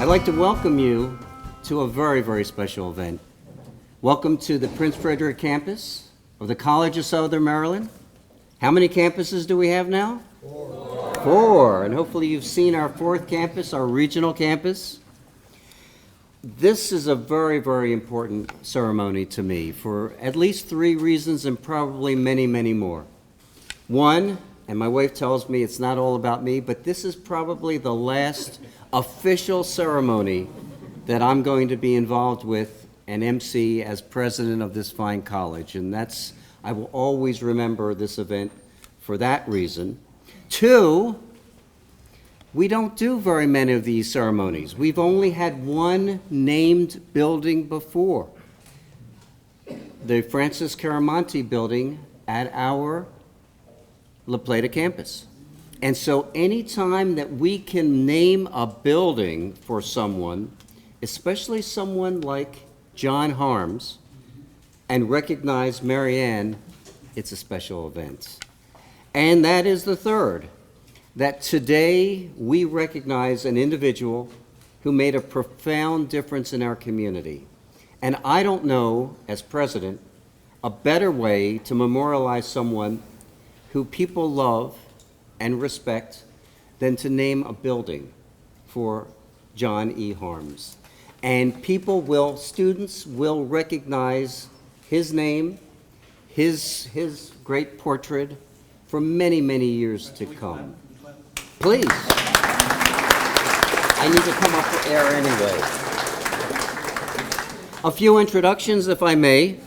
like to welcome you to a very, very special event. Welcome to the Prince Frederick Campus of the College of Southern Maryland. How many campuses do we have now? Four. And hopefully you've seen our fourth campus, our regional campus. This is a very, very important ceremony to me for at least three reasons and probably many, many more. One, and my wife tells me it's not all about me, but this is probably the last official ceremony that I'm going to be involved with and MC as president of this fine college. And I will always remember this event for that reason. Two, we don't do very many of these ceremonies. We've only had one named building before, the Francis Caramonte building at our La Plata campus. And so anytime that we can name a building for someone, especially someone like John Harms, and recognize Marianne, it's a special event. And that is the third, that today we recognize an individual who made a profound difference in our community. And I don't know, as president, a better way to memorialize someone who people love and respect than to name a building for John E. Harms. And students will recognize his name, his great portrait for many, many years to come. Please. I need to come up for air anyway. A few introductions, if I may.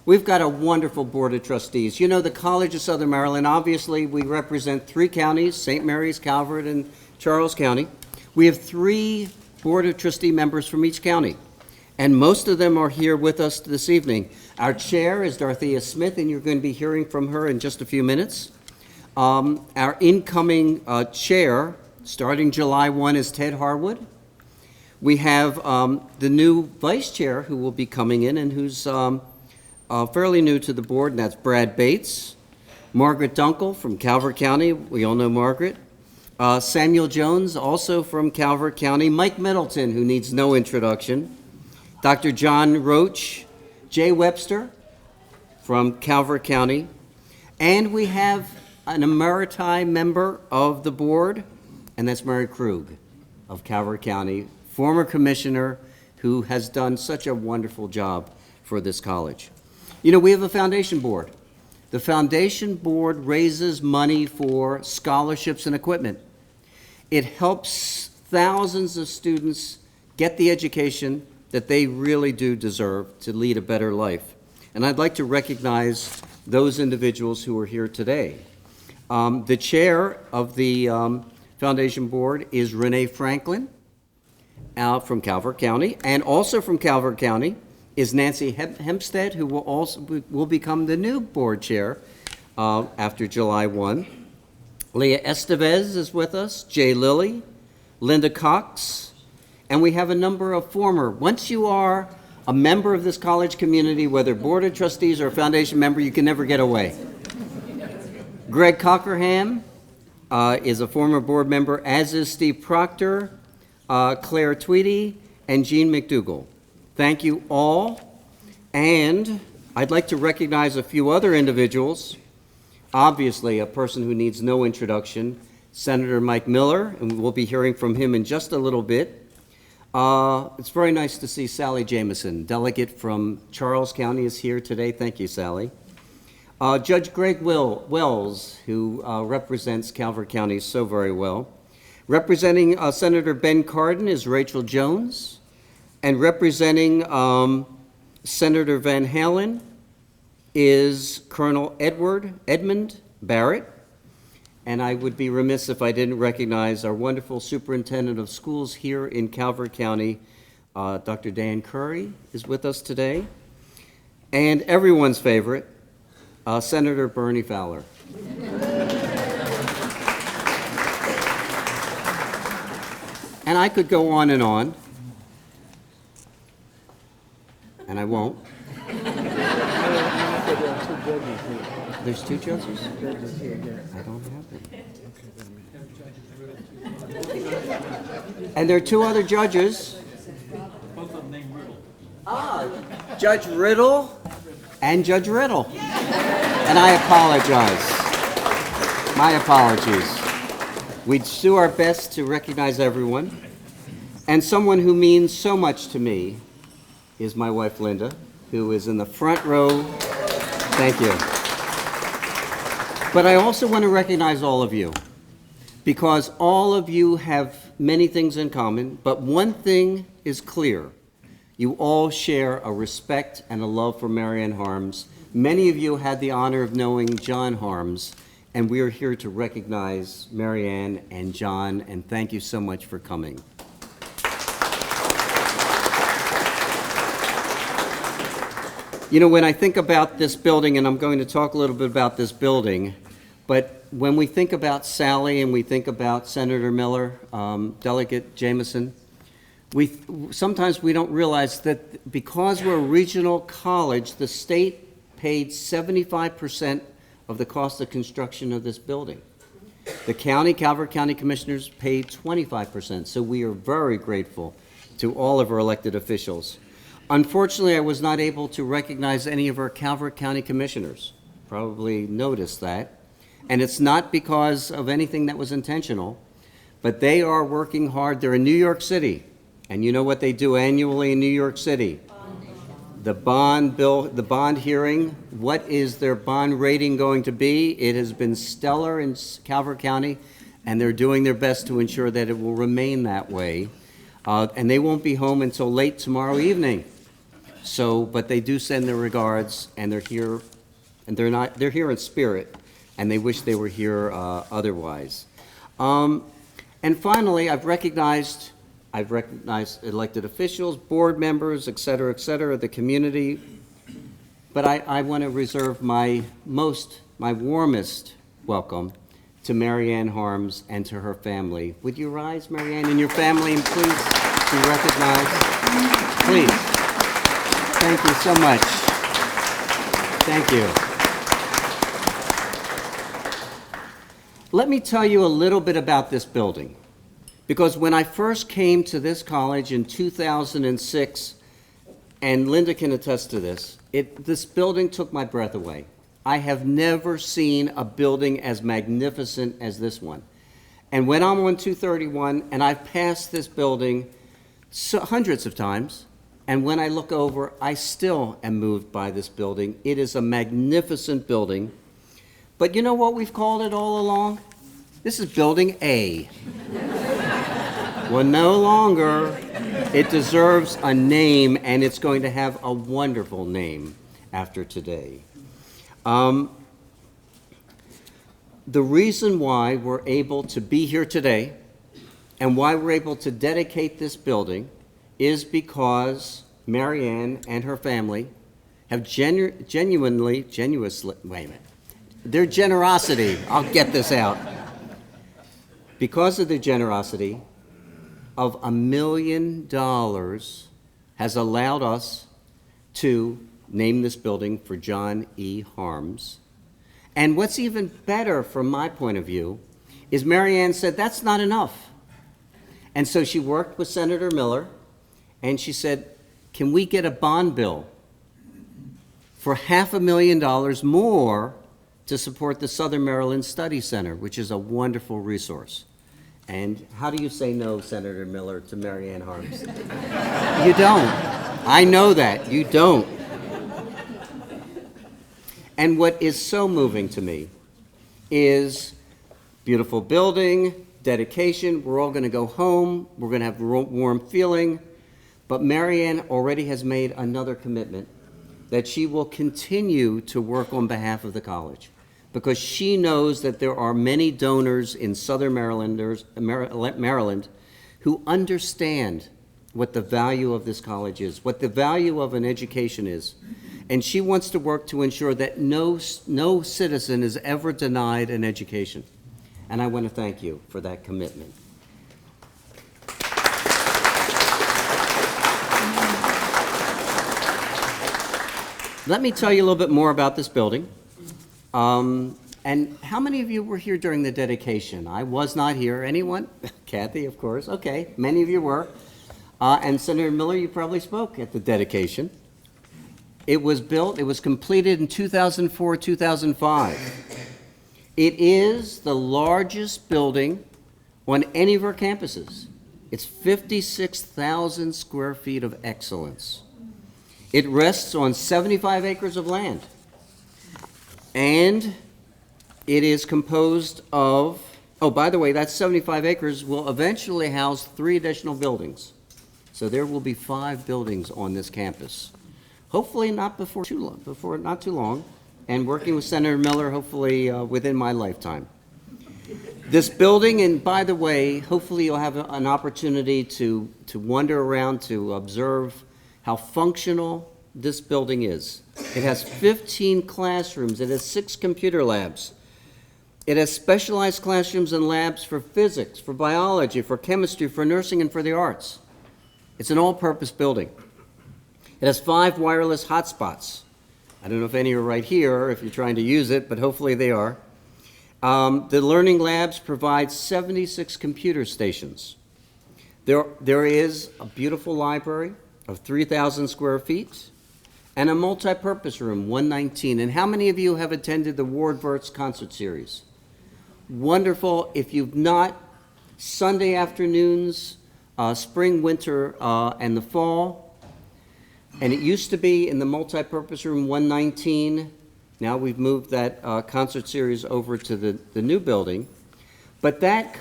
We've got a wonderful board of trustees. You know, the College of Southern Maryland, obviously, we represent three counties, St. Mary's, Calvert, and Charles County. We have three board of trustee members from each county, and most of them are here with us this evening. Our chair is Dorothea Smith, and you're going to be hearing from her in just a few minutes. Our incoming chair, starting July 1, is Ted Harwood. We have the new vice chair who will be coming in and who's fairly new to the board, and that's Brad Bates. Margaret Dunkel from Calvert County. We all know Margaret. Samuel Jones, also from Calvert County. Mike Middleton, who needs no introduction. Dr. John Roach. Jay Webster from Calvert County. And we have an emeriti member of the board, and that's Mary Krug of Calvert County, former commissioner who has done such a wonderful job for this college. You know, we have a foundation board. The foundation board raises money for scholarships and equipment. It helps thousands of students get the education that they really do deserve to lead a better life. And I'd like to recognize those individuals who are here today. The chair of the foundation board is Renee Franklin from Calvert County, and also from Calvert County is Nancy Hempstead, who will become the new board chair after July 1. Leah Estevez is with us, Jay Lilly, Linda Cox, and we have a number of once you are a member of this college community, whether board of trustees or a foundation member, you can never get away. Greg Cockerham is a former board member, as is Steve Proctor, Claire Tweedy, and Jean McDougall. Thank you all, and I'd like to recognize a few other individuals. Obviously, a person who needs no introduction, Senator Mike Miller, and we'll be hearing from him in just a little bit. It's very nice to see Sally Jameson, delegate from Charles County, is here today. Thank you, Sally. Judge Greg Wells, who represents Calvert County so very well. Representing Senator Ben Cardin is Rachel Jones. And representing Senator Van Halen is Colonel Edmund Barrett. And I would be remiss if I didn't recognize our wonderful superintendent of schools here in Calvert County, Dr. Dan Curry is with us today. And everyone's favorite, Senator Bernie Fowler. And I could go on, and I won't. There's two judges? I don't have them. And there are two other judges. Both of them named Riddle. Judge Riddle and Judge Riddle. And I apologize. My apologies. We do our best to recognize everyone. And someone who means so much to me is my wife, Linda, who is in the front row. Thank you. But I also want to recognize all of you, because all of you have many things in common, but one thing is clear. You all share a respect and a love for Marianne Harms. Many of you had the honor of knowing John Harms, and we are here to recognize Marianne and John, and thank you so much for coming. You know, when I think about this building, and I'm going to talk a little bit about this building, but when we think about Sally and we think about Senator Miller, Delegate Jameson, sometimes we don't realize that because we're a regional college, the state paid 75% of the cost of construction of this building. The county, Calvert County Commissioners paid 25%, so we are very grateful to all of our elected officials. Unfortunately, I was not able to recognize any of our Calvert County Commissioners. Probably noticed that. And it's not because of anything that was intentional, but they are working hard. They're in New York City. And you know what they do annually in New York City? The bond bill, the bond hearing. What is their bond rating going to be? It has been stellar in Calvert County, and they're doing their best to ensure that it will remain that way. And they won't be home until late tomorrow evening. So, but they do send their regards, and they're here, and they're here in spirit, and they wish they were here otherwise. And finally, I've recognized elected officials, board members, et cetera, the community, but I want to reserve my warmest welcome to Marianne Harms and to her family. Would you rise, Marianne, and your family, and please be recognized? Please. Thank you so much. Thank you. Let me tell you a little bit about this building, because when I first came to this college in 2006, and Linda can attest to this, this building took my breath away. I have never seen a building as magnificent as this one. And when I'm on 231, and I've passed this building hundreds of times, and when I look over, I still am moved by this building. It is a magnificent building. But you know what we've called it all along? This is Building A. Well, no longer. It deserves a name, and it's going to have a wonderful name after today. The reason why we're able to be here today and why we're able to dedicate this building is because Marianne and her family have genuinely, wait a minute, their generosity, I'll get this out. Because of their generosity of $1 million has allowed us to name this building for John E. Harms. And what's even better from my point of view is Marianne said that's not enough. And so she worked with Senator Miller, and she said, can we get a bond bill for $500,000 more to support the Southern Maryland Study Center, which is a wonderful resource. And how do you say no, Senator Miller, to Marianne Harms? You don't. I know that. You don't. And what is so moving to me is beautiful building, dedication. We're all going to go home. We're going to have a warm feeling. But Marianne already has made another commitment that she will continue to work on behalf of the college, because she knows that there are many donors in Southern Maryland who understand what the value of this college is, what the value of an education is. And she wants to work to ensure that no citizen is ever denied an education. And I want to thank you for that commitment. Let me tell you a little bit more about this building. And how many of you were here during the dedication? I was not here. Anyone? Kathy, of course. Okay, many of you were. And Senator Miller, you probably spoke at the dedication. It was completed in 2004, 2005. It is the largest building on any of our campuses. It's 56,000 square feet of excellence. It rests on 75 acres of land. And it is composed of, oh, by the way, that 75 acres will eventually house 3 additional buildings. So there will be 5 buildings on this campus. Hopefully not not too long, and working with Senator Miller, hopefully within my lifetime. This building, and by the way, hopefully you'll have an opportunity to wander around, to observe how functional this building is. It has 15 classrooms. It has 6 computer labs. It has specialized classrooms and labs for physics, for biology, for chemistry, for nursing, and for the arts. It's an all-purpose building. It has 5 wireless hotspots. I don't know if any are right here, if you're trying to use it, but hopefully they are. The learning labs provide 76 computer stations. There is a beautiful library of 3,000 square feet and a multi-purpose room, 119. And how many of you have attended the Ward Verts concert series? Wonderful. If you've not, Sunday afternoons, spring, winter, and the fall. And it used to be in the multi-purpose room 119. Now we've moved that concert series over to the new building. But that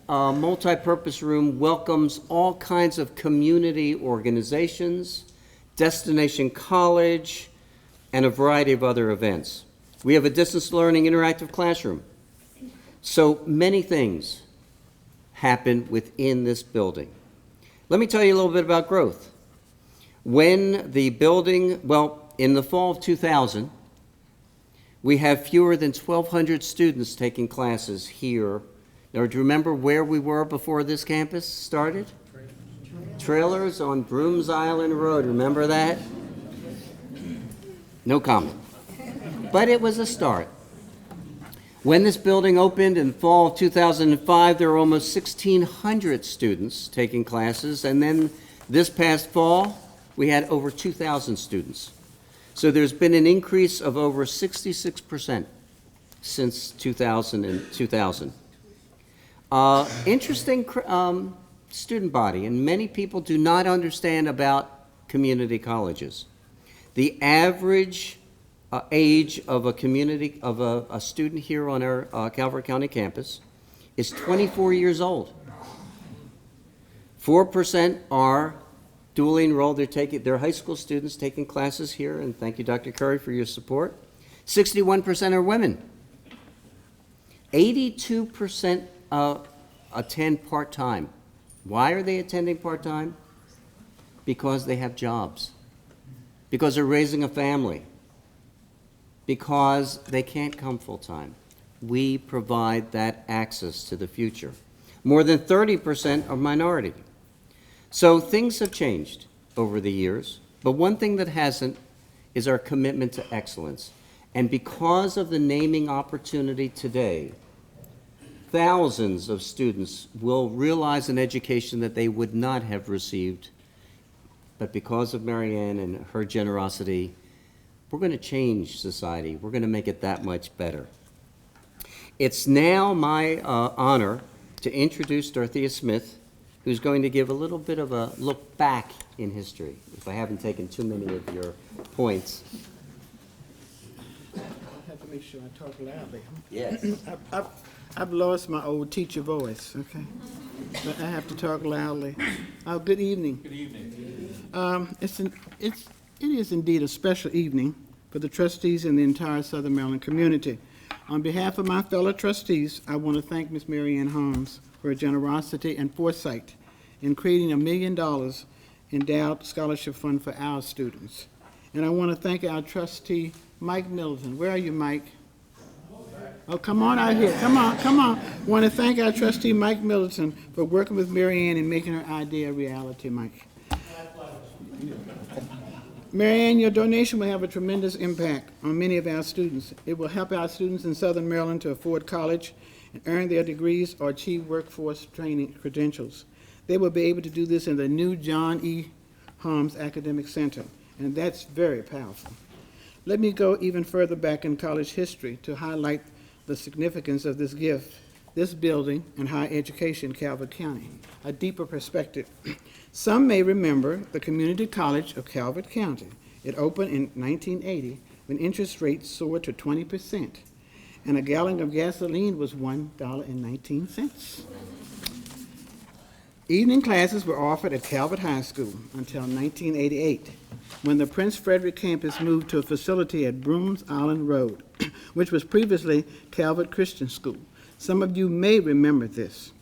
multi-purpose room welcomes all kinds of community organizations, Destination College, and a variety of other events. We have a distance learning interactive classroom. So many things happen within this building. Let me tell you a little bit about growth. When the building, in the fall of 2000, we have fewer than 1,200 students taking classes here. Now, do you remember where we were before this campus started? Trailers on Brooms Island Road. Remember that? No comment. But it was a start. When this building opened in fall of 2005, there were almost 1,600 students taking classes, and then this past fall, we had over 2,000 students. So there's been an increase of over 66% since 2000. Interesting student body, and many people do not understand about community colleges. The average age of a student here on our Calvert County campus is 24 years old. 4% are dually enrolled. They're high school students taking classes here, and thank you, Dr. Curry, for your support. 61% are women. 82% attend part-time. Why are they attending part-time? Because they have jobs. Because they're raising a family. Because they can't come full-time. We provide that access to the future. More than 30% are minority. So things have changed over the years, but one thing that hasn't is our commitment to excellence. And because of the naming opportunity today, thousands of students will realize an education that they would not have received, but because of Marianne and her generosity, we're going to change society. We're going to make it that much better. It's now my honor to introduce Dorothea Smith, who's going to give a little bit of a look back in history, if I haven't taken too many of your points. I have to make sure I talk loudly. Yes. I've lost my old teacher voice, okay? But I have to talk loudly. Good evening. Good evening. It is indeed a special evening for the trustees and the entire Southern Maryland community. On behalf of my fellow trustees, I want to thank Ms. Marianne Harms for her generosity and foresight in creating $1 million endowed scholarship fund for our students. And I want to thank our trustee, Mike Middleton. Where are you, Mike? Oh, come on out here. Come on. I want to thank our trustee, Mike Middleton, for working with Marianne and making her idea a reality, Mike. Marianne, your donation will have a tremendous impact on many of our students. It will help our students in Southern Maryland to afford college and earn their degrees or achieve workforce training credentials. They will be able to do this in the new John E. Harms Academic Center, and that's very powerful. Let me go even further back in college history to highlight the significance of this gift, this building, and higher education in Calvert County, a deeper perspective. Some may remember the Community College of Calvert County. It opened in 1980 when interest rates soared to 20%, and a gallon of gasoline was $1.19. Evening classes were offered at Calvert High School until 1988, when the Prince Frederick Campus moved to a facility at Brooms Island Road, which was previously Calvert Christian School. Some of you may remember this.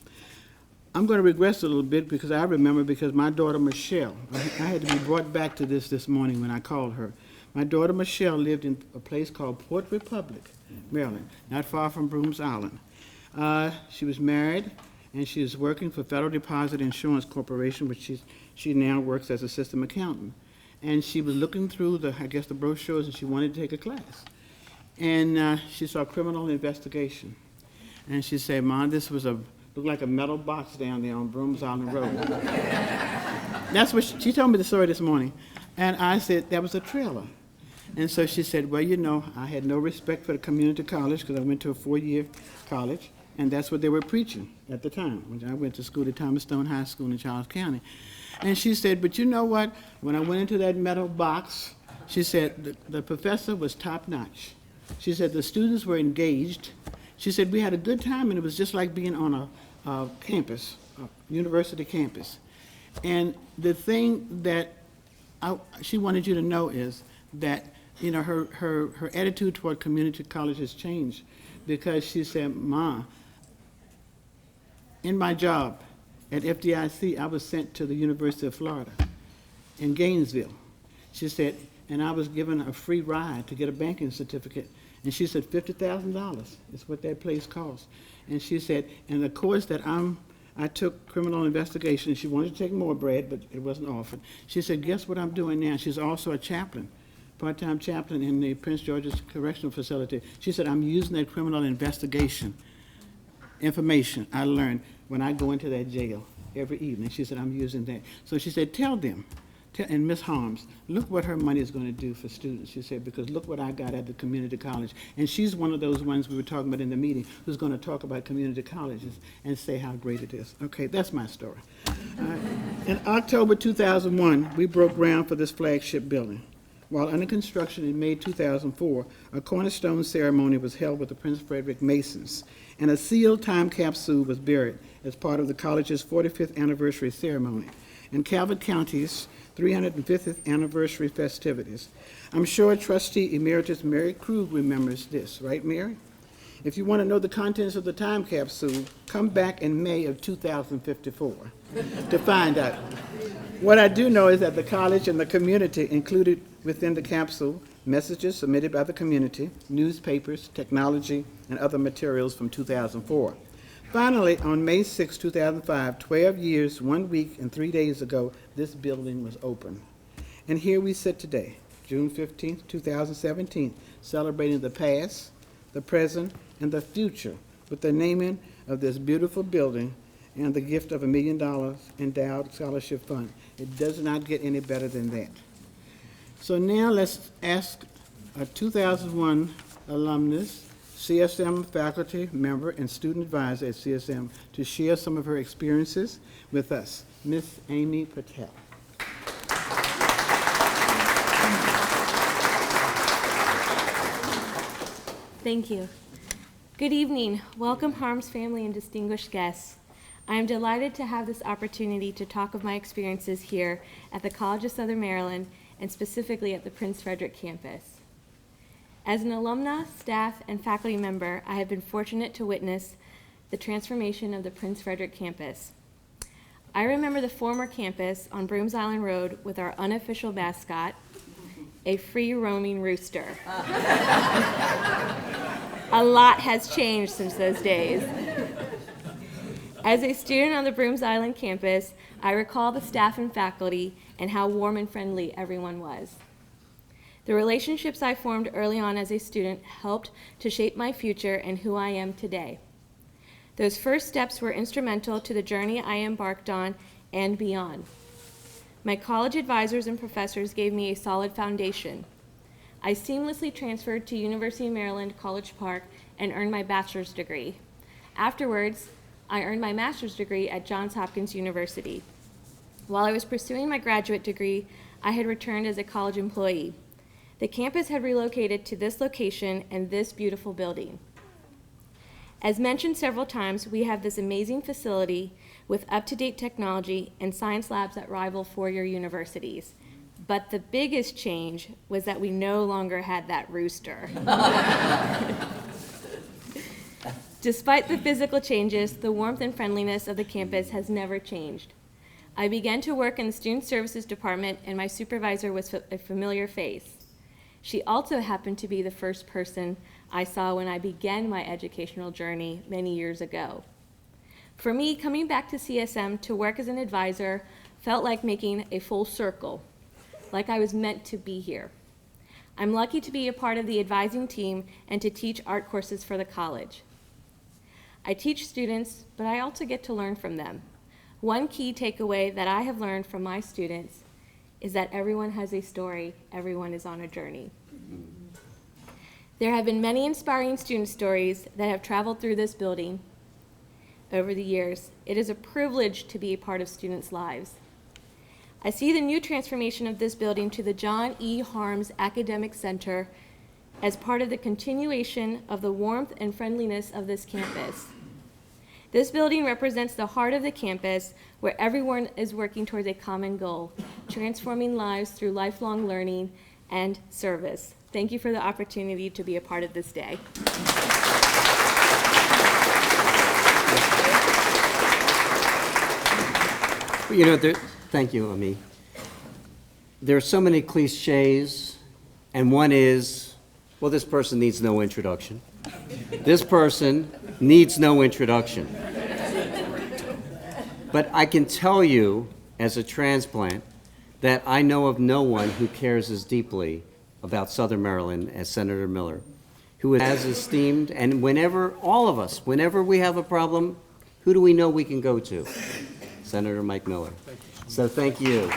I'm going to regress a little bit because I remember because my daughter Michelle, I had to be brought back to this morning when I called her. My daughter Michelle lived in a place called Port Republic, Maryland, not far from Brooms Island. She was married, and she is working for Federal Deposit Insurance Corporation, which she now works as a system accountant. And she was looking through the brochures, and she wanted to take a class. And she saw criminal investigation. And she said, Mom, this looked like a metal box down there on Brooms Island Road. That's what she told me the story this morning. And I said, that was a trailer. And so she said, well, you know, I had no respect for the community college because I went to a 4-year college, and that's what they were preaching at the time. When I went to school at Thomas Stone High School in Charles County. And she said, but you know what? When I went into that metal box, she said, the professor was top-notch. She said the students were engaged. She said we had a good time, and it was just like being on a campus, a university campus. And the thing that she wanted you to know is that, you know, her attitude toward community college has changed, because she said, Ma, in my job at FDIC, I was sent to the University of Florida in Gainesville. She said, and I was given a free ride to get a banking certificate. And she said, $50,000 is what that place costs. And she said, and the course that I took criminal investigation, and she wanted to take more, Brad, but it wasn't offered. She said, guess what I'm doing now? She's also a chaplain, part-time chaplain in the Prince George's Correctional Facility. She said, I'm using that criminal investigation information I learned when I go into that jail every evening. She said, I'm using that. So she said, tell them, and Ms. Harms, look what her money is going to do for students. She said, because look what I got at the community college. And she's one of those ones we were talking about in the meeting who's going to talk about community colleges and say how great it is. Okay, that's my story. In October 2001, we broke ground for this flagship building. While under construction in May 2004, a cornerstone ceremony was held with the Prince Frederick Masons, and a sealed time capsule was buried as part of the college's 45th anniversary ceremony and Calvert County's 350th anniversary festivities. I'm sure Trustee Emeritus Mary Krug remembers this, right, Mary? If you want to know the contents of the time capsule, come back in May of 2054 to find out. What I do know is that the college and the community included within the capsule messages submitted by the community, newspapers, technology, and other materials from 2004. Finally, on May 6, 2005, 12 years, 1 week, and 3 days ago, this building was open. And here we sit today, June 15, 2017, celebrating the past, the present, and the future with the naming of this beautiful building and the gift of $1 million endowed scholarship fund. It does not get any better than that. So now let's ask a 2001 alumnus, CSM faculty member and student advisor at CSM, to share some of her experiences with us. Miss Amy Patel. Thank you. Good evening. Welcome, Harms family and distinguished guests. I am delighted to have this opportunity to talk of my experiences here at the College of Southern Maryland, and specifically at the Prince Frederick Campus. As an alumna, staff, and faculty member, I have been fortunate to witness the transformation of the Prince Frederick Campus. I remember the former campus on Brooms Island Road with our unofficial mascot, a free-roaming rooster. A lot has changed since those days. As a student on the Brooms Island campus, I recall the staff and faculty and how warm and friendly everyone was. The relationships I formed early on as a student helped to shape my future and who I am today. Those first steps were instrumental to the journey I embarked on and beyond. My college advisors and professors gave me a solid foundation. I seamlessly transferred to University of Maryland, College Park, and earned my bachelor's degree. Afterwards, I earned my master's degree at Johns Hopkins University. While I was pursuing my graduate degree, I had returned as a college employee. The campus had relocated to this location and this beautiful building. As mentioned several times, we have this amazing facility with up-to-date technology and science labs that rival four-year universities. But the biggest change was that we no longer had that rooster. Despite the physical changes, the warmth and friendliness of the campus has never changed. I began to work in the Student Services Department, and my supervisor was a familiar face. She also happened to be the first person I saw when I began my educational journey many years ago. For me, coming back to CSM to work as an advisor felt like making a full circle, like I was meant to be here. I'm lucky to be a part of the advising team and to teach art courses for the college. I teach students, but I also get to learn from them. One key takeaway that I have learned from my students is that everyone has a story, everyone is on a journey. There have been many inspiring student stories that have traveled through this building over the years. It is a privilege to be a part of students' lives. I see the new transformation of this building to the John E. Harms Academic Center as part of the continuation of the warmth and friendliness of this campus. This building represents the heart of the campus where everyone is working towards a common goal, transforming lives through lifelong learning and service. Thank you for the opportunity to be a part of this day. You know, thank you, Ami. There are so many cliches, and one is, well, this person needs no introduction. This person needs no introduction. But I can tell you, as a transplant, that I know of no one who cares as deeply about Southern Maryland as Senator Miller, who is as esteemed, and whenever, all of us, whenever we have a problem, who do we know we can go to? Senator Mike Miller. So thank you.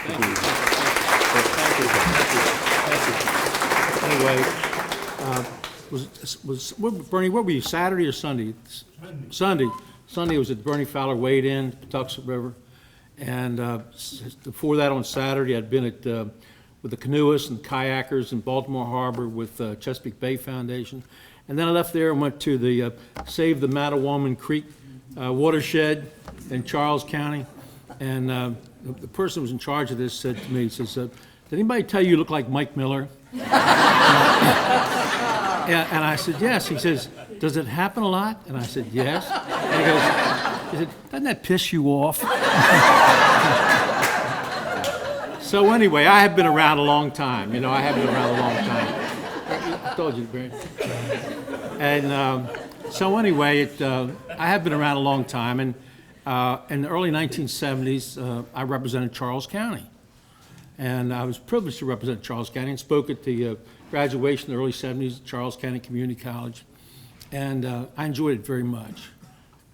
Anyway, Bernie, what were you, Saturday or Sunday? Sunday. Sunday was at Bernie Fowler Wade Inn, Patuxent River. And before that on Saturday, I'd been at with the canoeists and kayakers in Baltimore Harbor with Chesapeake Bay Foundation. And then I left there and went to the Save the Mattawaman Creek watershed in Charles County. And the person who was in charge of this said to me, he says, did anybody tell you look like Mike Miller? And I said, yes. He says, does it happen a lot? And I said, yes. And he said, doesn't that piss you off? So anyway, I have been around a long time. You know, I have been around a long time. I told you, Barry. And so anyway, I have been around a long time. And in the early 1970s, I represented Charles County. And I was privileged to represent Charles County and spoke at the graduation in the early 70s at Charles County Community College. And I enjoyed it very much.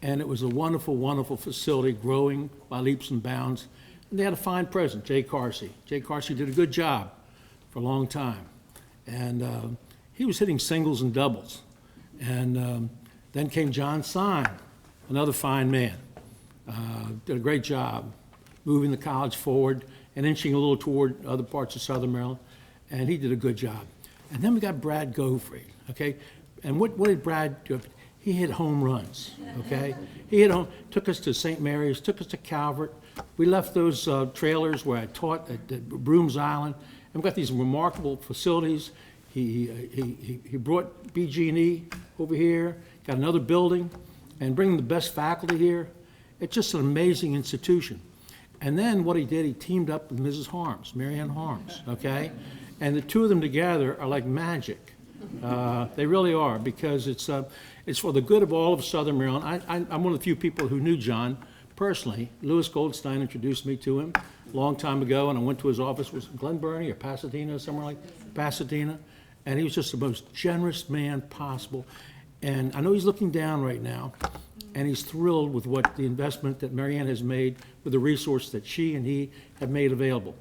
And it was a wonderful, wonderful facility, growing by leaps and bounds. And they had a fine president, Jay Carsey. Jay Carsey did a good job for a long time. And he was hitting singles and doubles. And then came John Sine, another fine man. Did a great job moving the college forward and inching a little toward other parts of Southern Maryland. And he did a good job. And then we got Brad Gottfried, okay? And what did Brad do? He hit home runs, okay? He took us to St. Mary's, took us to Calvert. We left those trailers where I taught at Brooms Island, and we've got these remarkable facilities. He brought BG&E over here, got another building, and bringing the best faculty here. It's just an amazing institution. And then what he did, he teamed up with Mrs. Harms, Marianne Harms, okay? And the two of them together are like magic. They really are, because it's for the good of all of Southern Maryland. I'm one of the few people who knew John personally. Louis Goldstein introduced me to him a long time ago, and I went to his office. Was it Glen Burnie or Pasadena, somewhere like Pasadena? And he was just the most generous man possible. And I know he's looking down right now, and he's thrilled with what the investment that Marianne has made with the resource that she and he have made available.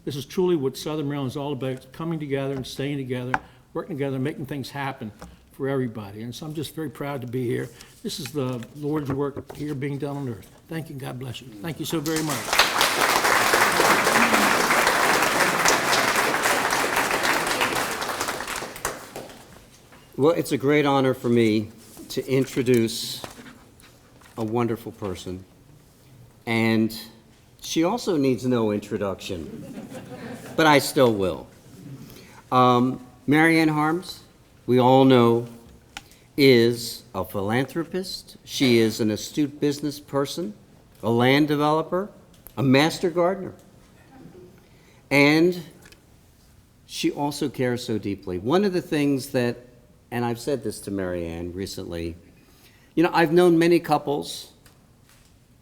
This is truly what Southern Maryland is all about, coming together and staying together, working together, making things happen for everybody. And so I'm just very proud to be here. This is the Lord's work here being done on earth. Thank you. God bless you. Thank you so very much. Well, it's a great honor for me to introduce a wonderful person. And she also needs no introduction, but I still will. Marianne Harms, we all know, is a philanthropist. She is an astute business person, a land developer, a master gardener. And she also cares so deeply. One of the things that, and I've said this to Marianne recently, you know, I've known many couples.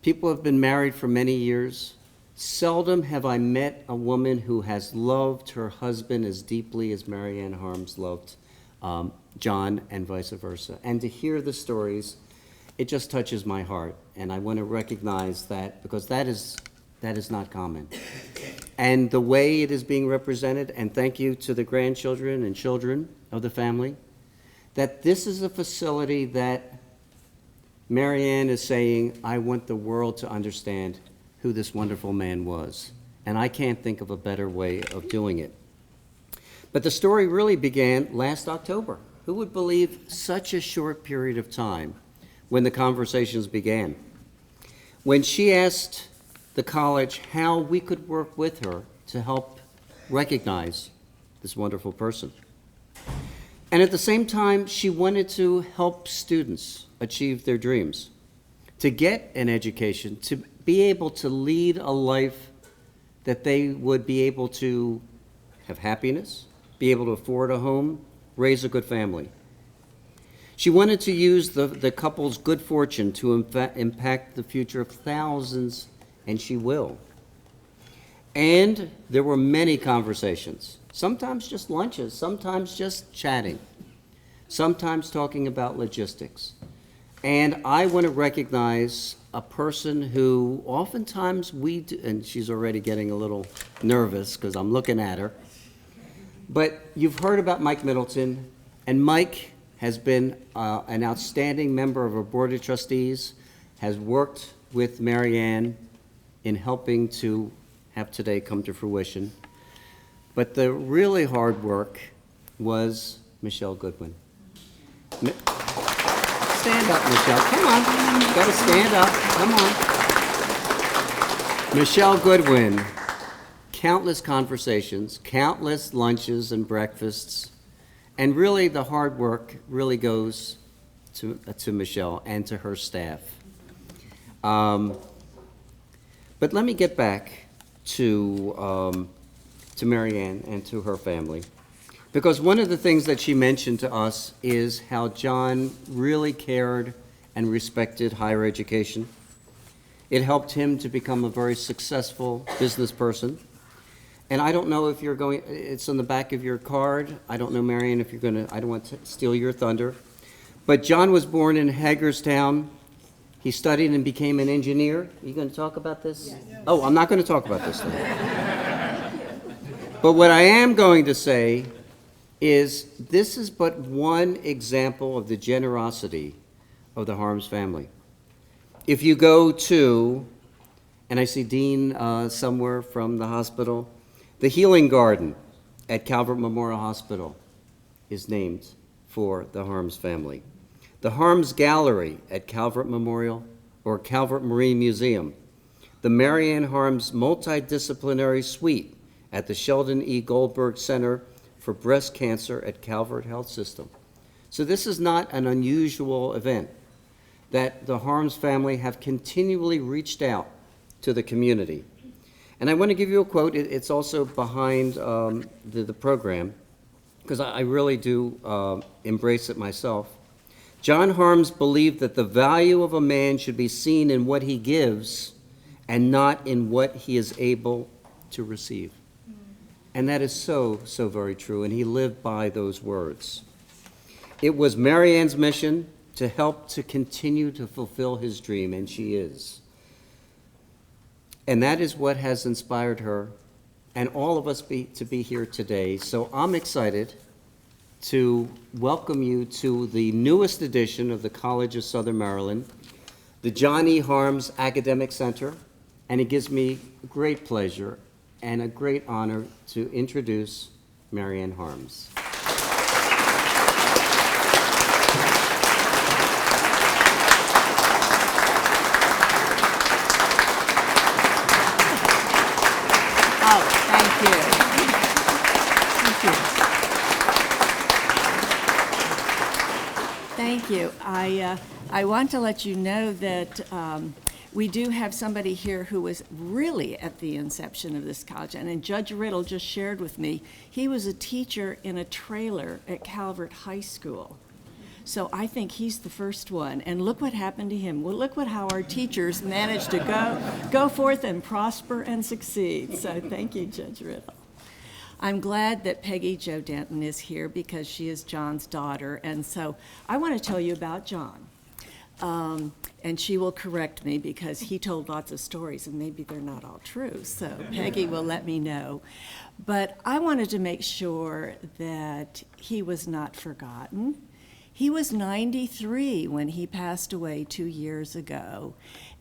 People have been married for many years. Seldom have I met a woman who has loved her husband as deeply as Marianne Harms loved John, and vice versa. And to hear the stories, it just touches my heart. And I want to recognize that, because that is not common. And the way it is being represented, and thank you to the grandchildren and children of the family, that this is a facility that Marianne is saying, I want the world to understand who this wonderful man was. And I can't think of a better way of doing it. But the story really began last October. Who would believe such a short period of time when the conversations began? When she asked the college how we could work with her to help recognize this wonderful person. And at the same time, she wanted to help students achieve their dreams, to get an education, to be able to lead a life that they would be able to have happiness, be able to afford a home, raise a good family. She wanted to use the couple's good fortune to impact the future of thousands, and she will. And there were many conversations, sometimes just lunches, sometimes just chatting, sometimes talking about logistics. And I want to recognize a person who oftentimes we do, and she's already getting a little nervous because I'm looking at her. But you've heard about Mike Middleton, and Mike has been an outstanding member of our Board of Trustees, has worked with Marianne in helping to have today come to fruition. But the really hard work was Michelle Goodwin. Stand up, Michelle. Come on. You gotta stand up. Come on. Michelle Goodwin. Countless conversations, countless lunches and breakfasts, and really the hard work really goes to Michelle and to her staff. But let me get back to Marianne and to her family, because one of the things that she mentioned to us is how John really cared and respected higher education. It helped him to become a very successful business person. And I don't know if you're going, it's on the back of your card. I don't know, Marianne, if you're going to, I don't want to steal your thunder. But John was born in Hagerstown. He studied and became an engineer. Are you going to talk about this? Yes. Oh, I'm not going to talk about this then. But what I am going to say is this is but one example of the generosity of the Harms family. If you go to, and I see Dean somewhere from the hospital, the Healing Garden at Calvert Memorial Hospital is named for the Harms family. The Harms Gallery at Calvert Memorial or Calvert Marine Museum. The Marianne Harms Multidisciplinary Suite at the Sheldon E. Goldberg Center for Breast Cancer at Calvert Health System. So this is not an unusual event that the Harms family have continually reached out to the community. And I want to give you a quote. It's also behind the program, because I really do embrace it myself. John Harms believed that the value of a man should be seen in what he gives and not in what he is able to receive. And that is so, so very true, and he lived by those words. It was Marianne's mission to help to continue to fulfill his dream, and she is. And that is what has inspired her and all of us to be here today. So I'm excited to welcome you to the newest edition of the College of Southern Maryland, the John E. Harms Academic Center, and it gives me great pleasure and a great honor to introduce Marianne Harms. Thank you. I want to let you know that we do have somebody here who was really at the inception of this college, and Judge Riddle just shared with me, he was a teacher in a trailer at Calvert High School. So I think he's the first one, and look what happened to him. Well, look how our teachers managed to go forth and prosper and succeed. So thank you, Judge Riddle. I'm glad that Peggy Jo Denton is here because she is John's daughter, and so I want to tell you about John. And she will correct me because he told lots of stories and maybe they're not all true, so Peggy will let me know. But I wanted to make sure that he was not forgotten. He was 93 when he passed away 2 years ago,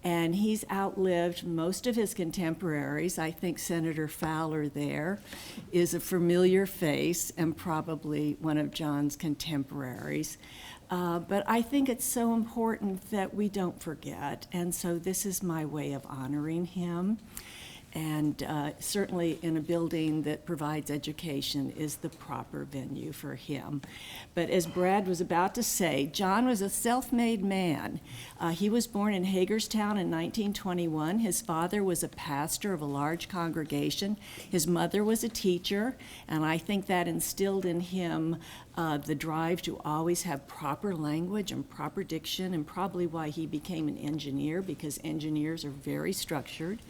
and he's outlived most of his contemporaries. I think Senator Fowler there is a familiar face and probably one of John's contemporaries. But I think it's so important that we don't forget, and so this is my way of honoring him. And certainly in a building that provides education is the proper venue for him. But as Brad was about to say, John was a self-made man. He was born in Hagerstown in 1921. His father was a pastor of a large congregation. His mother was a teacher, and I think that instilled in him the drive to always have proper language and proper diction, and probably why he became an engineer, because engineers are very structured.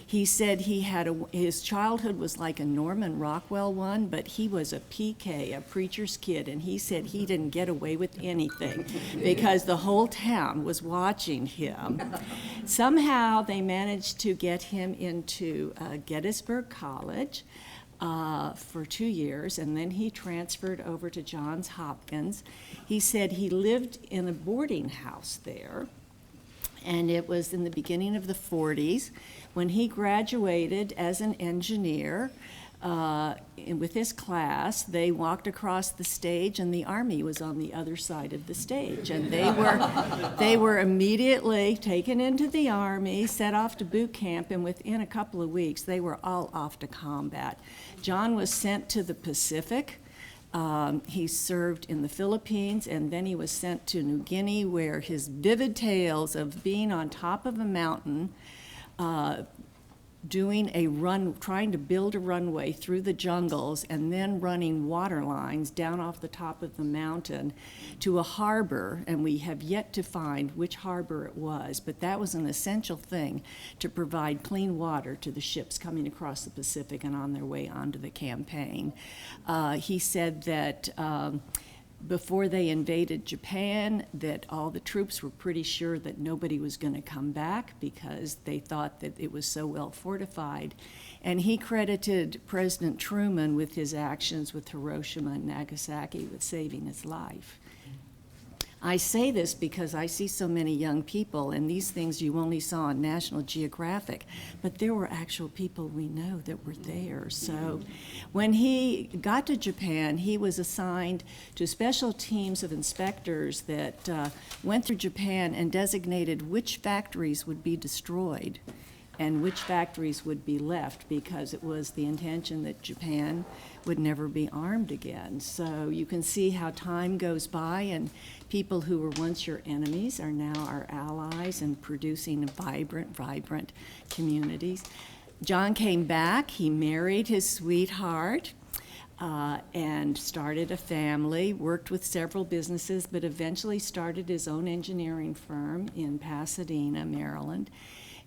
He said his childhood was like a Norman Rockwell one, but he was a PK, a preacher's kid, and he said he didn't get away with anything because the whole town was watching him. Somehow they managed to get him into Gettysburg College for 2 years, and then he transferred over to Johns Hopkins. He said he lived in a boarding house there, and it was in the beginning of the 40s. When he graduated as an engineer with his class, they walked across the stage and the Army was on the other side of the stage. And they were immediately taken into the Army, set off to boot camp, and within a couple of weeks, they were all off to combat. John was sent to the Pacific. He served in the Philippines, and then he was sent to New Guinea, where his vivid tales of being on top of a mountain, trying to build a runway through the jungles, and then running water lines down off the top of the mountain to a harbor, and we have yet to find which harbor it was, but that was an essential thing to provide clean water to the ships coming across the Pacific and on their way onto the campaign. He said that before they invaded Japan, that all the troops were pretty sure that nobody was going to come back because they thought that it was so well fortified. And he credited President Truman with his actions with Hiroshima and Nagasaki with saving his life. I say this because I see so many young people, and these things you only saw on National Geographic, but there were actual people we know that were there. So when he got to Japan, he was assigned to special teams of inspectors that went through Japan and designated which factories would be destroyed and which factories would be left, because it was the intention that Japan would never be armed again. So you can see how time goes by, and people who were once your enemies are now our allies and producing vibrant communities. John came back. He married his sweetheart. and started a family, worked with several businesses, but eventually started his own engineering firm in Pasadena, Maryland.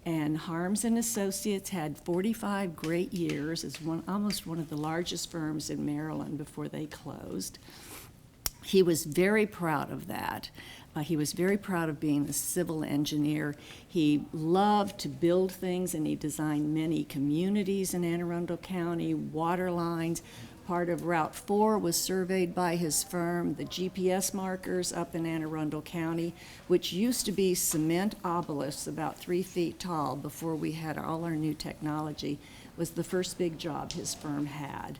And Harms and Associates had 45 great years as almost one of the largest firms in Maryland before they closed. He was very proud of that. He was very proud of being a civil engineer. He loved to build things, and he designed many communities in Anne Arundel County, water lines. Part of Route 4 was surveyed by his firm. The GPS markers up in Anne Arundel County, which used to be cement obelisks about 3 feet tall before we had all our new technology, was the first big job his firm had.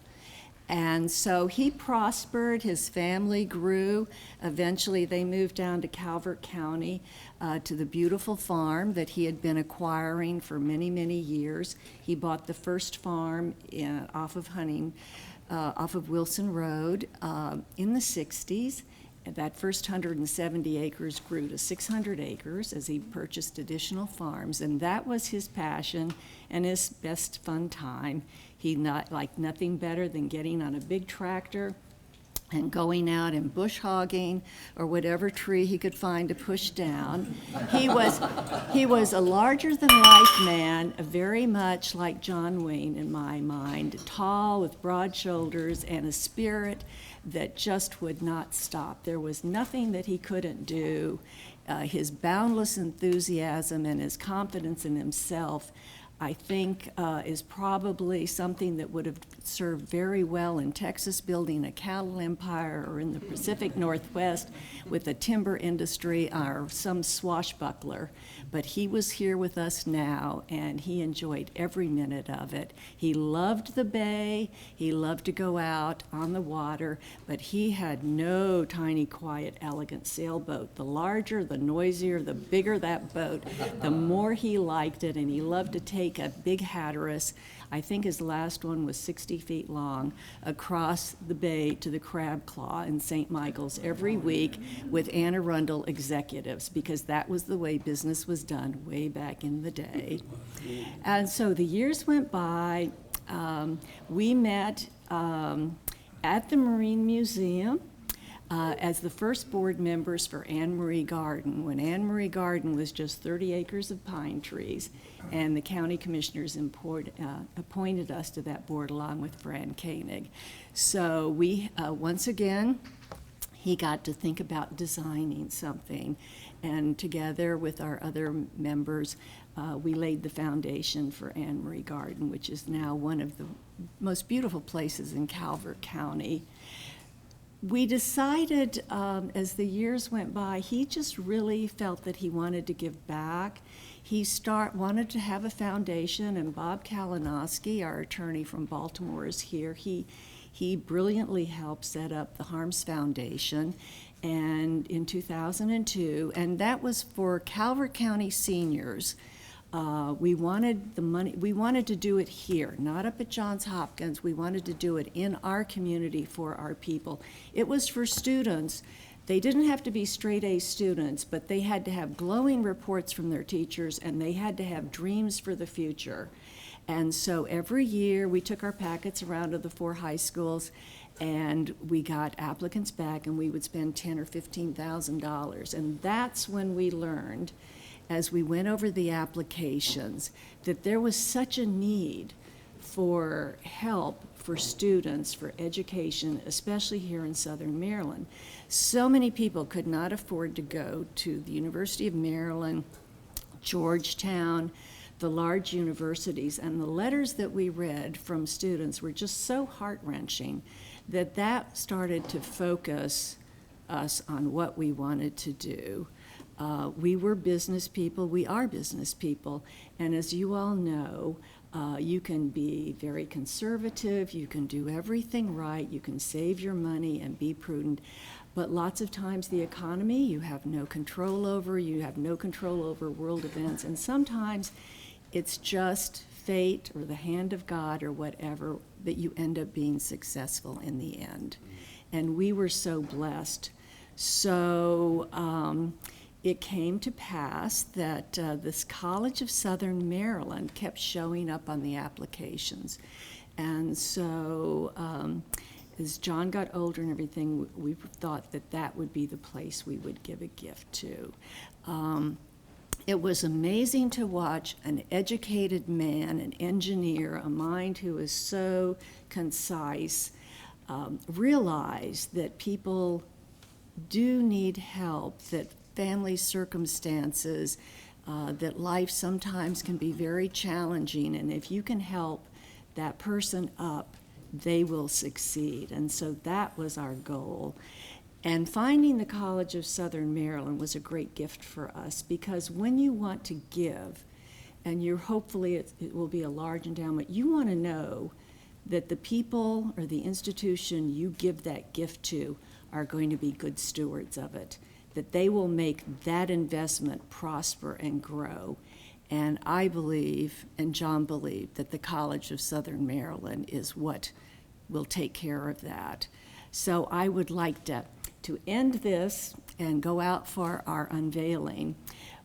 And so he prospered, his family grew. Eventually they moved down to Calvert County to the beautiful farm that he had been acquiring for many, many years. He bought the first farm off of Wilson Road in the 60s. That first 170 acres grew to 600 acres as he purchased additional farms, and that was his passion and his best fun time. He liked nothing better than getting on a big tractor and going out and bush hogging or whatever tree he could find to push down. He was a larger-than-life man, very much like John Wayne in my mind, tall with broad shoulders and a spirit that just would not stop. There was nothing that he couldn't do. His boundless enthusiasm and his confidence in himself, I think, is probably something that would have served very well in Texas, building a cattle empire, or in the Pacific Northwest with the timber industry, or some swashbuckler. But he was here with us now, and he enjoyed every minute of it. He loved the bay. He loved to go out on the water, but he had no tiny, quiet, elegant sailboat. The larger, the noisier, the bigger that boat, the more he liked it, and he loved to take a big Hatteras. I think his last one was 60 feet long, across the bay to the Crab Claw in St. Michael's every week with Anne Arundel executives, because that was the way business was done way back in the day. And so the years went by. We met at the Marine Museum as the first board members for Anne Marie Garden, when Anne Marie Garden was just 30 acres of pine trees, and the county commissioners appointed us to that board along with Fran Koenig. So we, once again, he got to think about designing something, and together with our other members, we laid the foundation for Anne Marie Garden, which is now one of the most beautiful places in Calvert County. We decided as the years went by, he just really felt that he wanted to give back. He wanted to have a foundation, and Bob Kalinowski, our attorney from Baltimore, is here. He brilliantly helped set up the Harms Foundation, and in 2002, and that was for Calvert County seniors. We wanted the money, we wanted to do it here, not up at Johns Hopkins. We wanted to do it in our community for our people. It was for students. They didn't have to be straight A students, but they had to have glowing reports from their teachers, and they had to have dreams for the future. And so every year we took our packets around to the 4 high schools, and we got applicants back, and we would spend $10,000 or $15,000. And that's when we learned, as we went over the applications, that there was such a need for help for students, for education, especially here in Southern Maryland. So many people could not afford to go to the University of Maryland, Georgetown, the large universities, and the letters that we read from students were just so heart-wrenching that started to focus us on what we wanted to do. We were business people, we are business people, and as you all know, you can be very conservative, you can do everything right, you can save your money and be prudent, but lots of times the economy you have no control over, you have no control over world events, and sometimes it's just fate or the hand of God or whatever that you end up being successful in the end. And we were so blessed. So it came to pass that this College of Southern Maryland kept showing up on the applications. And so as John got older and everything, we thought that that would be the place we would give a gift to. It was amazing to watch an educated man, an engineer, a mind who is so concise, realize that people do need help, that family circumstances, that life sometimes can be very challenging, and if you can help that person up, they will succeed. And so that was our goal. And finding the College of Southern Maryland was a great gift for us, because when you want to give, and you're hopefully it will be a large endowment, you want to know that the people or the institution you give that gift to are going to be good stewards of it, that they will make that investment prosper and grow. And I believe, and John believed, that the College of Southern Maryland is what will take care of that. So I would like to end this and go out for our unveiling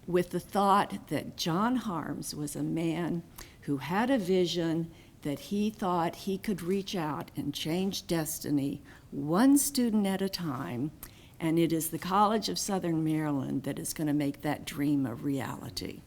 with the thought that John Harms was a man who had a vision that he thought he could reach out and change destiny one student at a time, and it is the College of Southern Maryland that is going to make that dream a reality.